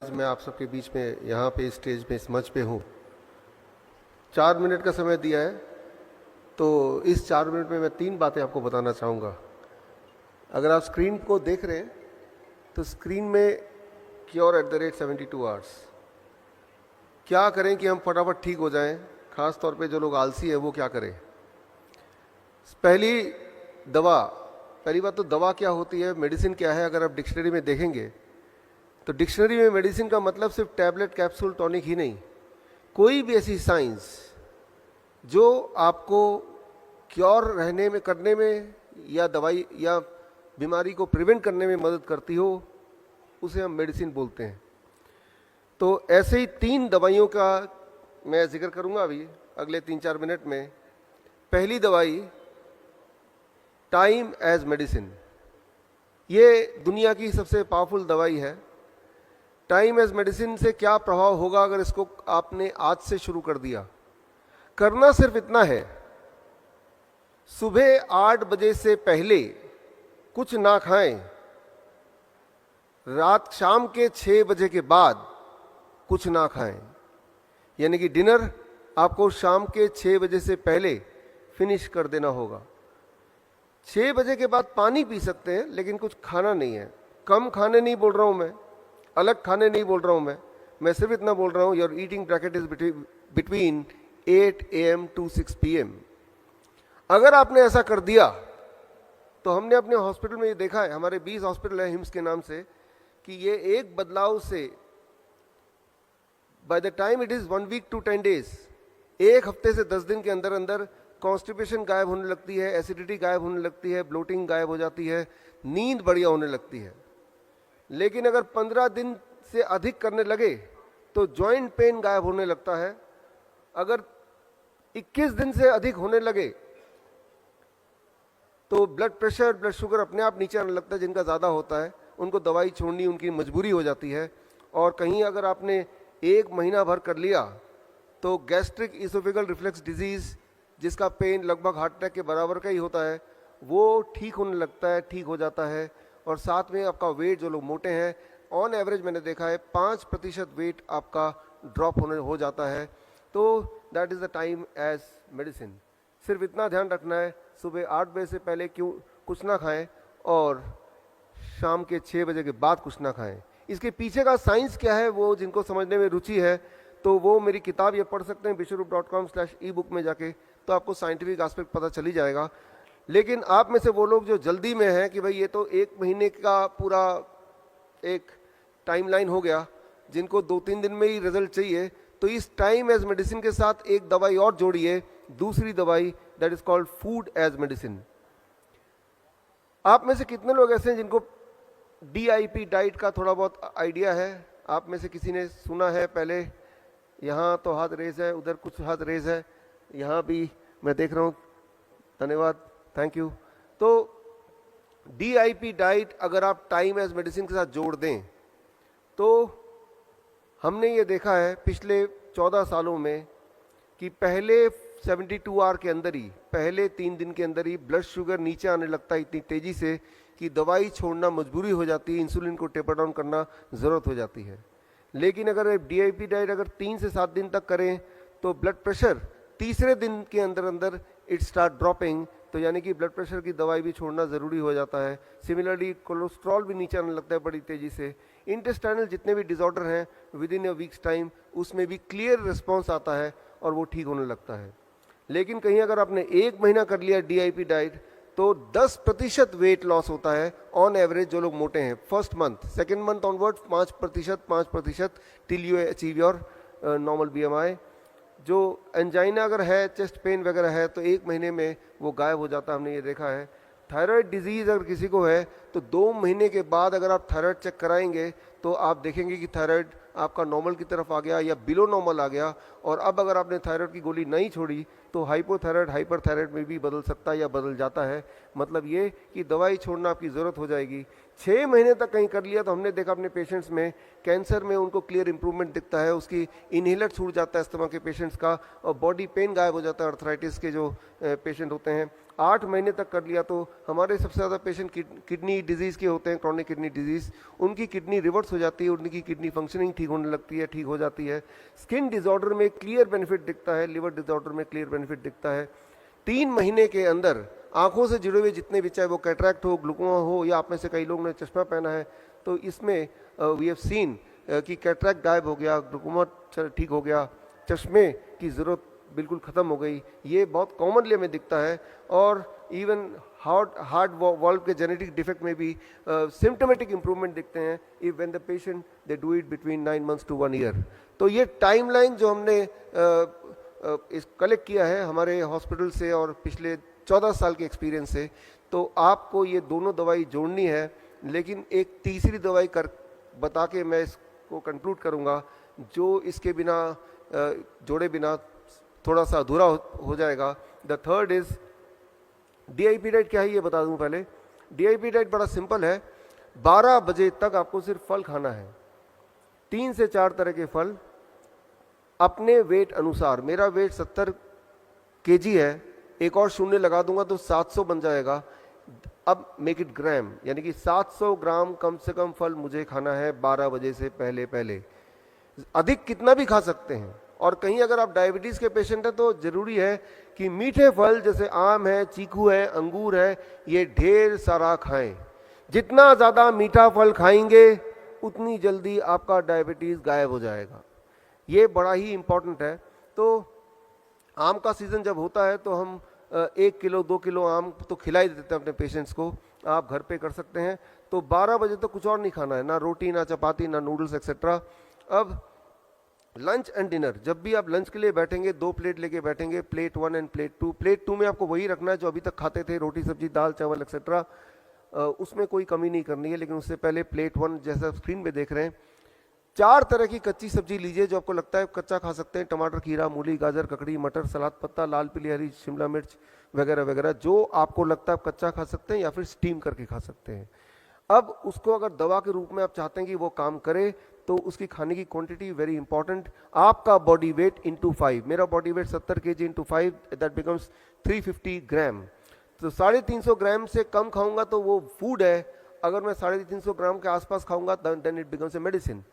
आज मैं आप सबके बीच में यहाँ पे स्टेज पे इस मंच पे हूँ। 4 मिनट का समय दिया है, तो इस 4 मिनट में मैं 3 बातें आपको बताना चाहूँगा। अगर आप स्क्रीन को देख रहे हैं तो स्क्रीन में cure@72 आवर्स। क्या करें कि हम फटाफट ठीक हो जाएं, खास तौर पे जो लोग आलसी है वो क्या करें। पहली बात तो दवा क्या होती है, मेडिसिन क्या है। अगर आप डिक्शनरी में देखेंगे तो डिक्शनरी में मेडिसिन का मतलब सिर्फ टैबलेट, कैप्सूल, टॉनिक ही नहीं, कोई भी ऐसी साइंस जो आपको क्योर रहने में करने में या दवाई या बीमारी को प्रिवेंट करने में मदद करती हो, उसे हम मेडिसिन बोलते हैं। तो ऐसे ही 3 दवाइयों का मैं जिक्र करूंगा अभी अगले 3-4 मिनट में। पहली दवाई टाइम एज मेडिसिन। ये दुनिया की सबसे पावरफुल दवाई है। टाइम एज मेडिसिन से क्या प्रभाव होगा अगर इसको आपने आज से शुरू कर दिया। करना सिर्फ इतना है, सुबह 8 बजे से पहले कुछ ना खाएं, शाम के 6 बजे के बाद कुछ ना खाएं। यानी कि डिनर आपको शाम के 6 बजे से पहले फिनिश कर देना होगा। 6 बजे के बाद पानी पी सकते हैं, लेकिन कुछ खाना नहीं है। कम खाने नहीं बोल रहा हूं मैं, अलग खाने नहीं बोल रहा हूं मैं सिर्फ इतना बोल रहा हूं, your eating bracket is between 8 AM to 6 PM। अगर आपने ऐसा कर दिया तो हमने अपने हॉस्पिटल में ये देखा है, हमारे 20 हॉस्पिटल है हिम्स के नाम से, कि ये एक बदलाव से by the time it is 1 week to 10 days, 1 हफ्ते से 10 दिन के अंदर अंदर कॉन्स्टिपेशन गायब होने लगती है, एसिडिटी गायब होने लगती है, ब्लोटिंग गायब हो जाती है, नींद बढ़िया होने लगती है। लेकिन अगर 15 दिन से अधिक करने लगे तो जॉइंट पेन गायब होने लगता है। अगर 21 दिन से अधिक होने लगे तो ब्लड प्रेशर, ब्लड शुगर अपने आप नीचे आने लगता है। जिनका ज़्यादा होता है उनको दवाई छोड़नी उनकी मजबूरी हो जाती है। और कहीं अगर आपने 1 महीना भर कर लिया तो गैस्ट्रिक इसोफेगल रिफ्लेक्स डिजीज़, जिसका पेन लगभग हार्ट अटैक के बराबर का ही होता है, वो ठीक होने लगता है, ठीक हो जाता है। और साथ में आपका वेट, जो लोग मोटे हैं, ऑन एवरेज मैंने देखा है 5% वेट आपका ड्रॉप हो जाता है। तो that is the time as medicine. सिर्फ इतना ध्यान रखना है, सुबह 8 बजे से पहले कुछ ना खाएं और शाम के 6 बजे के बाद कुछ ना खाएं। इसके पीछे का साइंस क्या है, वो जिनको समझने में रुचि है तो वो मेरी किताब ये पढ़ सकते हैं bishwarup.com/ebook में जाके, तो आपको साइंटिफिक एस्पेक्ट पता चली जाएगा। लेकिन आप में से वो लोग जो जल्दी में हैं कि भाई ये तो 1 महीने का पूरा एक टाइमलाइन हो गया, जिनको 2-3 दिन में ही रिजल्ट चाहिए, तो इस टाइम एज मेडिसिन के साथ एक दवाई और जोड़िए, दूसरी दवाई, that is called food as medicine. आप में से कितने लोग ऐसे हैं जिनको DIP डाइट का थोड़ा बहुत आइडिया है? आप में से किसी ने सुना है पहले? यहाँ तो हाथ रेज है, उधर कुछ हाथ रेज है, यहाँ भी मैं देख रहा हूँ, धन्यवाद, थैंक यू। तो DIP डाइट अगर आप टाइम एज मेडिसिन के साथ जोड़ दें तो हमने ये देखा है पिछले 14 सालों में कि पहले 72 आवर के अंदर ही, पहले 3 दिन के अंदर ही ब्लड शुगर नीचे आने लगता है इतनी तेजी से कि दवाई छोड़ना मजबूरी हो जाती है, इंसुलिन को टेपर डाउन करना ज़रूरत हो जाती है। लेकिन अगर DIP डाइट अगर 3 से 7 दिन तक करें तो ब्लड प्रेशर तीसरे दिन के अंदर अंदर इट स्टार्ट ड्रॉपिंग, तो यानी कि ब्लड प्रेशर की दवाई भी छोड़ना ज़रूरी हो जाता है। सिमिलरली कोलेस्ट्रॉल भी नीचे आने लगता है बड़ी तेज़ी से। इंटेस्टाइनल जितने भी डिसऑर्डर हैं with in a weeks time उसमें भी क्लियर रिस्पॉन्स आता है और वो ठीक होने लगता है। लेकिन कहीं अगर आपने 1 महीना कर लिया DIP डाइट तो 10% वेट लॉस होता है ऑन एवरेज, जो लोग मोटे हैं। First month, second month onward 5% till you achieve your normal BMI। जो एंजाइना अगर है, चेस्ट पेन वगैरह है, तो 1 महीने में वो गायब हो जाता है, हमने ये देखा है। थायराइड डिजीज़ अगर किसी को है तो 2 महीने के बाद अगर आप थायराइड चेक कराएंगे तो आप देखेंगे कि थायराइड आपका नॉर्मल की तरफ आ गया या बिलो नॉर्मल आ गया। और अब अगर आपने थायराइड की गोली नहीं छोड़ी तो हाइपोथायराइड हाइपरथायराइड में भी बदल सकता है या बदल जाता है। मतलब ये कि दवाई छोड़ना आपकी ज़रूरत हो जाएगी। 6 महीने तक कहीं कर लिया तो हमने देखा अपने पेशेंट्स में, कैंसर में उनको क्लियर इंप्रूवमेंट दिखता है, उसकी इनहेलर छूट जाता है अस्थमा के पेशेंट्स का, और बॉडी पेन गायब हो जाता है, अर्थराइटिस के जो पेशेंट होते हैं। 8 महीने तक कर लिया तो हमारे सबसे ज़्यादा पेशेंट किडनी डिजीज़ के होते हैं, क्रॉनिक किडनी डिजीज़। उनकी किडनी रिवर्स हो जाती है, उनकी किडनी फंक्शनिंग ठीक होने लगती है, ठीक हो जाती है। स्किन डिसऑर्डर में क्लियर बेनिफिट दिखता है, लिवर डिसऑर्डर में क्लियर बेनिफिट दिखता है। 3 महीने के अंदर आंखों से जुड़े हुए जितने भी, चाहे वो कैटरैक्ट हो, ग्लूकोमा हो, या आप में से कई लोगों ने चश्मा पहना है, तो इसमें वी हैव सीन कि कैटरैक्ट गायब हो गया, ग्लूकोमा ठीक हो गया, चश्मे की ज़रूरत बिल्कुल ख़त्म हो गई। ये बहुत कॉमनली हमें दिखता है। और इवन हार्ट वॉल्व के जेनेटिक डिफेक्ट में भी सिम्टोमेटिक इंप्रूवमेंट दिखते हैं if when the patient they do it between 9 months to 1 year। तो ये टाइमलाइन जो हमने इस कलेक्ट किया है हमारे हॉस्पिटल से और पिछले 14 साल के एक्सपीरियंस से, तो आपको ये दोनों दवाई जोड़नी है। लेकिन एक तीसरी दवाई कर बता के मैं इसको कंक्लूड करूँगा, जो इसके बिना जोड़े बिना थोड़ा सा अधूरा हो जाएगा। The third is DIP diet. क्या है ये बता दूं पहले। DIP डाइट बड़ा सिंपल है। 12 बजे तक आपको सिर्फ फल खाना है, 3 से 4 तरह के फल अपने वेट अनुसार। मेरा वेट 70 kg है, एक और शून्य लगा दूंगा तो 700 बन जाएगा। अब मेक इट ग्राम, यानी कि 700 ग्राम कम से कम फल मुझे खाना है 12 बजे से पहले पहले। अधिक कितना भी खा सकते हैं। और कहीं अगर आप डायबिटीज़ के पेशेंट हैं तो ज़रूरी है कि मीठे फल जैसे आम है, चीकू है, अंगूर है, ये ढेर सारा खाएं। जितना ज़्यादा मीठा फल खाएंगे उतनी जल्दी आपका डायबिटीज़ गायब हो जाएगा। ये बड़ा ही इम्पोर्टेंट है। तो आम का सीज़न जब होता है तो हम 1 किलो 2 किलो आम तो खिला ही देते हैं अपने पेशेंट्स को। आप घर पे कर सकते हैं। तो 12 बजे तक कुछ और नहीं खाना है, ना रोटी, ना चपाती, ना नूडल्स एक्सेट्रा। अब लंच एंड डिनर, जब भी आप लंच के लिए बैठेंगे 2 प्लेट लेके बैठेंगे, प्लेट 1 एंड प्लेट 2। प्लेट 2 में आपको वही रखना है जो अभी तक खाते थे, रोटी सब्जी दाल चावल एक्सेट्रा, उसमें कोई कमी नहीं करनी है। लेकिन उससे पहले प्लेट 1 जैसा स्क्रीन पे देख रहे हैं, 4 तरह की कच्ची सब्जी लीजिए जो आपको लगता है कच्चा खा सकते हैं। टमाटर, खीरा, मूली, गाजर, ककड़ी, मटर, सलाद पत्ता, लाल पीली हरी शिमला मिर्च वगैरह वगैरह, जो आपको लगता है आप कच्चा खा सकते हैं या फिर स्टीम करके खा सकते हैं। अब उसको अगर दवा के रूप में आप चाहते हैं कि वो काम करे तो उसकी खाने की क्वांटिटी वेरी इंपॉर्टेंट। आपका बॉडी वेट इंटू 5, मेरा body weight 70 kg into 5, that becomes 350 ग्राम। तो 350 ग्राम से कम खाऊंगा तो वो फूड है, अगर मैं 350 ग्राम के आसपास खाऊंगा then it becomes a medicine.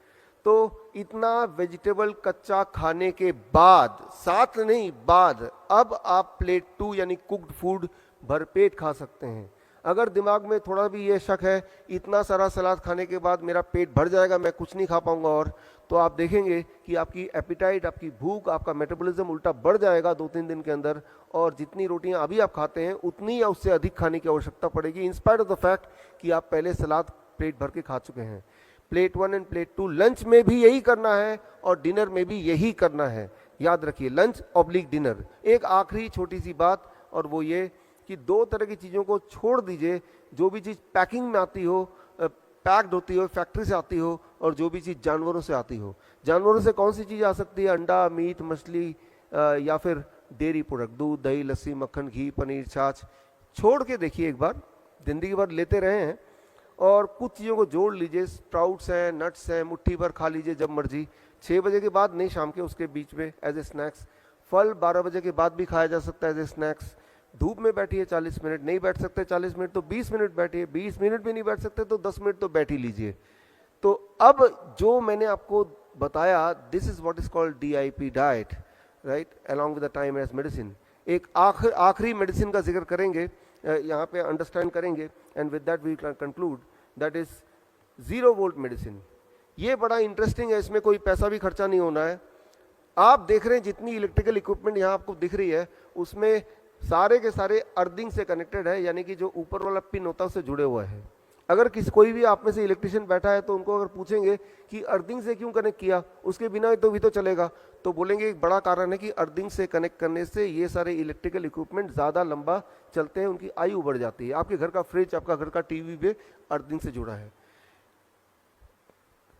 तो इतना वेजिटेबल कच्चा खाने के बाद, साथ नहीं बाद, अब आप प्लेट 2 यानी कुक्ड फूड भरपेट खा सकते हैं। अगर दिमाग में थोड़ा भी ये शक है इतना सारा सलाद खाने के बाद मेरा पेट भर जाएगा, मैं कुछ नहीं खा पाऊंगा, और तो आप देखेंगे कि आपकी एपिटाइट, आपकी भूख, आपका मेटाबॉलिज्म उल्टा बढ़ जाएगा 2-3 दिन के अंदर। और जितनी रोटियां अभी आप खाते हैं उतनी या उससे अधिक खाने की आवश्यकता पड़ेगी, in spite of the fact कि आप पहले सलाद पेट भर के खा चुके हैं। प्लेट 1 एंड प्लेट 2 लंच में भी यही करना है और डिनर में भी यही करना है। याद रखिए, लंच ऑब्लिक डिनर। एक आखिरी छोटी सी बात, और वो ये कि 2 तरह की चीज़ों को छोड़ दीजिए। जो भी चीज़ पैकिंग में आती हो, पैक्ड होती हो, फैक्ट्री से आती हो, और जो भी चीज़ जानवरों से आती हो। जानवरों से कौन सी चीज़ आ सकती है? अंडा, मीट, मछली, या फिर डेयरी प्रोडक्ट, दूध, दही, लस्सी, मक्खन, घी, पनीर, छाछ। छोड़ के देखिए एक बार, जिंदगी भर लेते रहे हैं, और कुछ चीज़ों को जोड़ लीजिए। स्प्राउट्स हैं, नट्स हैं, मुट्ठी भर खा लीजिए जब मर्जी। 6 बजे के बाद नहीं, शाम के उसके बीच में एज ए स्नैक्स। फल 12 बजे के बाद भी खाया जा सकता है एज ए स्नैक्स। धूप में बैठिए 40 मिनट, नहीं बैठ सकते 40 मिनट तो 20 मिनट बैठिए, 20 मिनट भी नहीं बैठ सकते तो 10 मिनट तो बैठ ही लीजिए। तो अब जो मैंने आपको बताया, this is what is called DIP diet, right, along with the time as medicine. एक आखिरी मेडिसिन का जिक्र करेंगे, यहाँ पे अंडरस्टैंड करेंगे, and with that we conclude, that is 0 volt medicine. ये बड़ा इंटरेस्टिंग है, इसमें कोई पैसा भी खर्चा नहीं होना है। आप देख रहे हैं जितनी इलेक्ट्रिकल इक्विपमेंट यहाँ आपको दिख रही है, उसमें सारे के सारे अर्थिंग से कनेक्टेड है, यानी कि जो ऊपर वाला पिन होता है उससे जुड़े हुआ है। अगर कोई भी आप में से इलेक्ट्रिशियन बैठा है तो उनको अगर पूछेंगे कि अर्थिंग से क्यों कनेक्ट किया, उसके बिना तो भी तो चलेगा, तो बोलेंगे एक बड़ा कारण है कि अर्थिंग से कनेक्ट करने से ये सारे इलेक्ट्रिकल इक्विपमेंट ज़्यादा लंबा चलते हैं, उनकी आयु बढ़ जाती है। आपके घर का फ्रिज, आपका घर का टीवी भी अर्थिंग से जुड़ा है।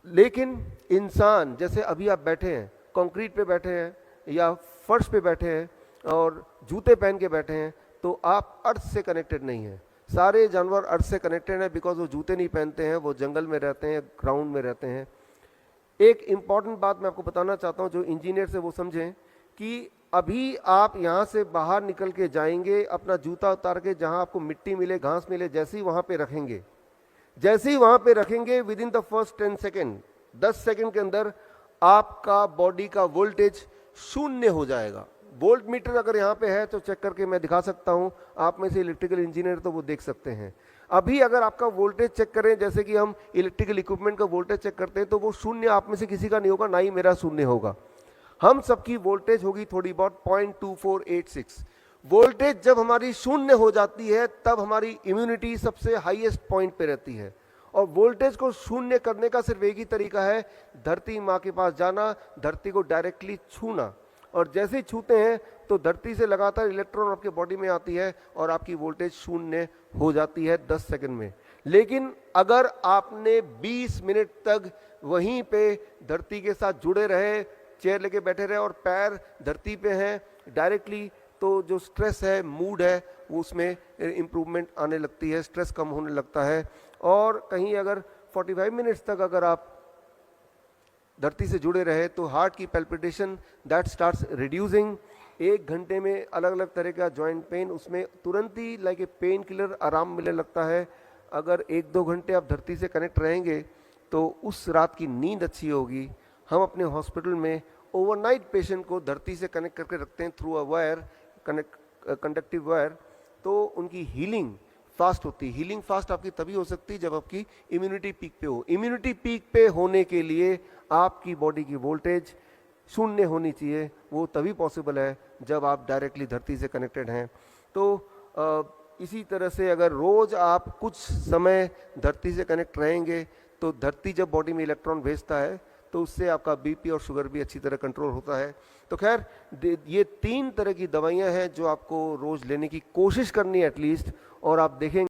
लेकिन इंसान, जैसे अभी आप बैठे हैं, कंक्रीट पे बैठे हैं या फर्श पे बैठे हैं और जूते पहन के बैठे हैं, तो आप अर्थ से कनेक्टेड नहीं हैं। सारे जानवर अर्थ से कनेक्टेड हैं, बिकॉज वो जूते नहीं पहनते हैं, वो जंगल में रहते हैं, ग्राउंड में रहते हैं। एक इम्पॉर्टेंट बात मैं आपको बताना चाहता हूँ, जो इंजीनियर से वो समझें कि अभी आप यहाँ से बाहर निकल के जाएंगे, अपना जूता उतार के जहाँ आपको मिट्टी मिले, घास मिले, जैसे ही वहाँ पे रखेंगे, जैसे ही वहाँ पे रखेंगे, with in the first 10 second, 10 second के अंदर आपका बॉडी का वोल्टेज शून्य हो जाएगा। वोल्ट मीटर अगर यहाँ पे है तो चेक करके मैं दिखा सकता हूँ, आप में से इलेक्ट्रिकल इंजीनियर तो वो देख सकते हैं। अभी अगर आपका वोल्टेज चेक करें, जैसे कि हम इलेक्ट्रिकल इक्विपमेंट का वोल्टेज चेक करते हैं, तो वो शून्य आप में से किसी का नहीं होगा, ना ही मेरा शून्य होगा। हम सबकी वोल्टेज होगी थोड़ी बहुत 0.2486। वोल्टेज जब हमारी शून्य हो जाती है तब हमारी इम्यूनिटी सबसे हाईएस्ट पॉइंट पे रहती है। और वोल्टेज को शून्य करने का सिर्फ एक ही तरीका है, धरती माँ के पास जाना, धरती को डायरेक्टली छूना, और जैसे ही छूते हैं तो धरती से लगातार इलेक्ट्रॉन आपके बॉडी में आती है और आपकी वोल्टेज शून्य हो जाती है 10 सेकंड में। लेकिन अगर आपने 20 मिनट तक वहीं पे धरती के साथ जुड़े रहे, चेयर लेके बैठे रहे और पैर धरती पे हैं डायरेक्टली, तो जो स्ट्रेस है, मूड है, वो उसमें इम्प्रूवमेंट आने लगती है, स्ट्रेस कम होने लगता है। और कहीं अगर 45 मिनट्स तक अगर आप धरती से जुड़े रहे तो हार्ट की पैल्पिटेशन दैट स्टार्ट्स रिड्यूसिंग। 1 घंटे में अलग अलग तरह का जॉइंट पेन, उसमें तुरंत ही लाइक ए पेन किलर आराम मिलने लगता है। अगर 1-2 घंटे आप धरती से कनेक्ट रहेंगे तो उस रात की नींद अच्छी होगी। हम अपने हॉस्पिटल में ओवरनाइट पेशेंट को धरती से कनेक्ट करके रखते हैं through a wire, conductive wire, तो उनकी हीलिंग फास्ट होती है। हीलिंग फास्ट आपकी तभी हो सकती है जब आपकी इम्यूनिटी पीक पे हो। इम्यूनिटी पीक पे होने के लिए आपकी बॉडी की वोल्टेज शून्य होनी चाहिए, वो तभी पॉसिबल है जब आप डायरेक्टली धरती से कनेक्टेड हैं। तो इसी तरह से अगर रोज आप कुछ समय धरती से कनेक्ट रहेंगे तो धरती जब बॉडी में इलेक्ट्रॉन भेजता है तो उससे आपका बीपी और शुगर भी अच्छी तरह कंट्रोल होता है। तो खैर ये 3 तरह की दवाइयां हैं जो आपको रोज लेने की कोशिश करनी है एटलीस्ट, और आप देखेंगे